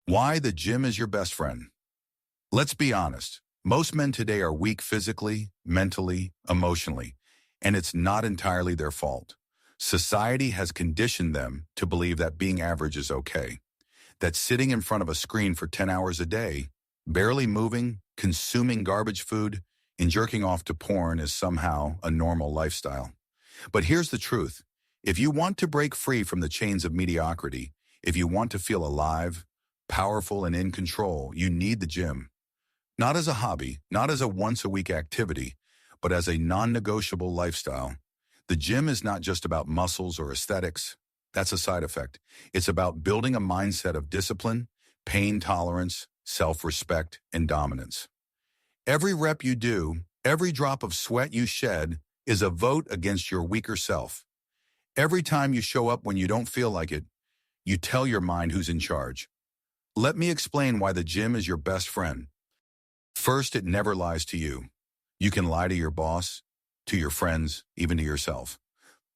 Why the gym is your best friend. Let's be honest. Most men today are weak physically, mentally, emotionally, and it's not entirely their fault. Society has conditioned them to believe that being average is okay, that sitting in front of a screen for 10 hours a day, barely moving, consuming garbage food, and jerking off to porn is somehow a normal lifestyle. But here's the truth. If you want to break free from the chains of mediocrity, if you want to feel alive, powerful, and in control, you need the gym. Not as a hobby, not as a once-a-week activity, but as a non-negotiable lifestyle. The gym is not just about muscles or aesthetics. That's a side effect. It's about building a mindset of discipline, pain tolerance, self-respect, and dominance. Every rep you do, every drop of sweat you shed is a vote against your weaker self. Every time you show up when you don't feel like it, you tell your mind who's in charge. Let me explain why the gym is your best friend. First, it never lies to you. You can lie to your boss, to your friends, even to yourself.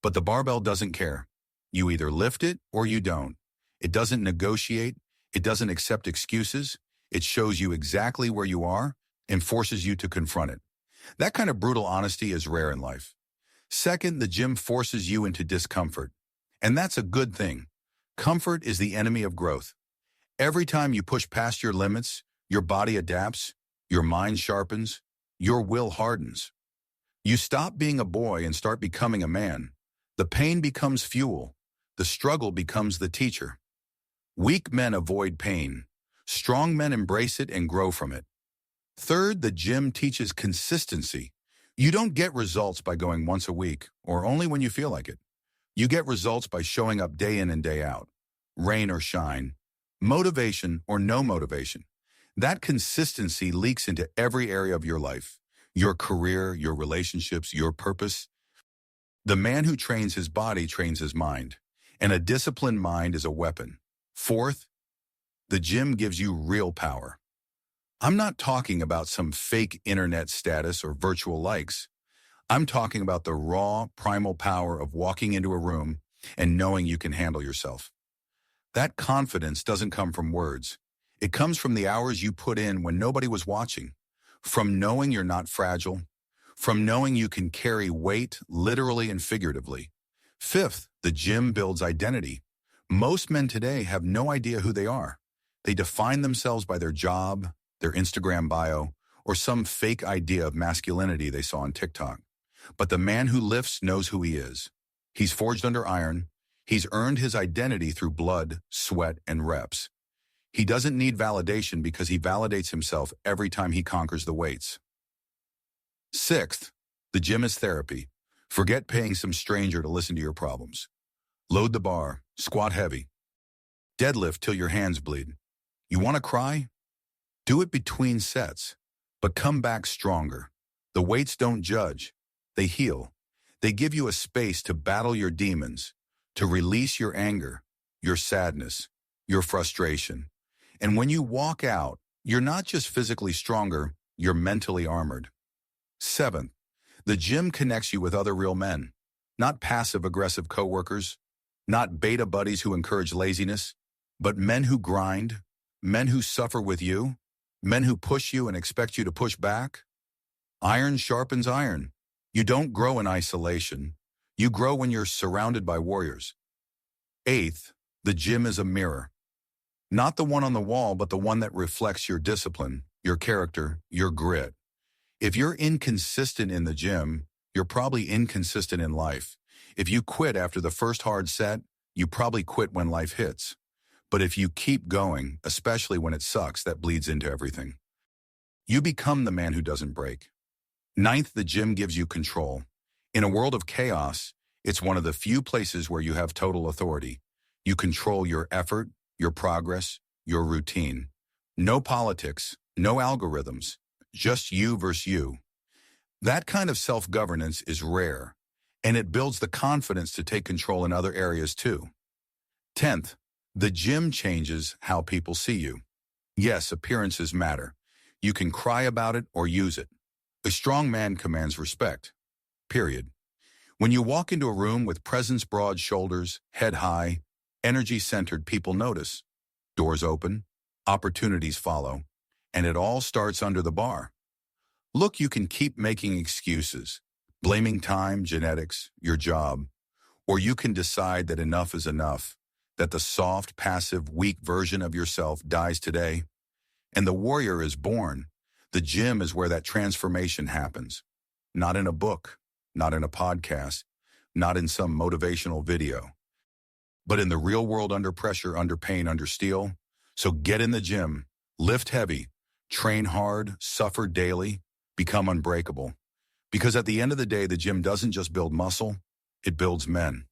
But the barbell doesn't care. You either lift it or you don't. It doesn't negotiate. It doesn't accept excuses. It shows you exactly where you are and forces you to confront it. That kind of brutal honesty is rare in life. Second, the gym forces you into discomfort. And that's a good thing. Comfort is the enemy of growth. Every time you push past your limits, your body adapts, your mind sharpens, your will hardens. You stop being a boy and start becoming a man. The pain becomes fuel. The struggle becomes the teacher. Weak men avoid pain. Strong men embrace it and grow from it. Third, the gym teaches consistency. You don't get results by going once a week or only when you feel like it. You get results by showing up day in and day out, rain or shine, motivation or no motivation. That consistency leaks into every area of your life, your career, your relationships, your purpose. The man who trains his body trains his mind, and a disciplined mind is a weapon. Fourth, the gym gives you real power. I'm not talking about some fake internet status or virtual likes. I'm talking about the raw, primal power of walking into a room and knowing you can handle yourself. That confidence doesn't come from words. It comes from the hours you put in when nobody was watching, from knowing you're not fragile, from knowing you can carry weight literally and figuratively. Fifth, the gym builds identity. Most men today have no idea who they are. They define themselves by their job, their Instagram bio, or some fake idea of masculinity they saw on TikTok. But the man who lifts knows who he is. He's forged under iron. He's earned his identity through blood, sweat, and reps. He doesn't need validation because he validates himself every time he conquers the weights. Sixth, the gym is therapy. Forget paying some stranger to listen to your problems. Load the bar, squat heavy, deadlift till your hands bleed. You want to cry? Do it between sets, but come back stronger. The weights don't judge. They heal. They give you a space to battle your demons, to release your anger, your sadness, your frustration. And when you walk out, you're not just physically stronger, you're mentally armored. Seventh, the gym connects you with other real men, not passive-aggressive coworkers, not beta buddies who encourage laziness, but men who grind, men who suffer with you, men who push you and expect you to push back. Iron sharpens iron. You don't grow in isolation. You grow when you're surrounded by warriors. Eighth, the gym is a mirror. Not the one on the wall, but the one that reflects your discipline, your character, your grit. If you're inconsistent in the gym, you're probably inconsistent in life. If you quit after the first hard set, you probably quit when life hits. But if you keep going, especially when it sucks, that bleeds into everything. You become the man who doesn't break. Ninth, the gym gives you control. In a world of chaos, it's one of the few places where you have total authority. You control your effort, your progress, your routine. No politics, no algorithms, just you versus you. That kind of self-governance is rare, and it builds the confidence to take control in other areas too. 10th, the gym changes how people see you. Yes, appearances matter. You can cry about it or use it. A strong man commands respect. Period. When you walk into a room with presence, broad shoulders, head high, energy-centered, people notice. Doors open, opportunities follow, and it all starts under the bar. Look, you can keep making excuses, blaming time, genetics, your job, or you can decide that enough is enough, that the soft, passive, weak version of yourself dies today, and the warrior is born. The gym is where that transformation happens. Not in a book, not in a podcast, not in some motivational video, but in the real world under pressure, under pain, under steel. So get in the gym, lift heavy, train hard, suffer daily, become unbreakable. Because at the end of the day, the gym doesn't just build muscle, it builds men.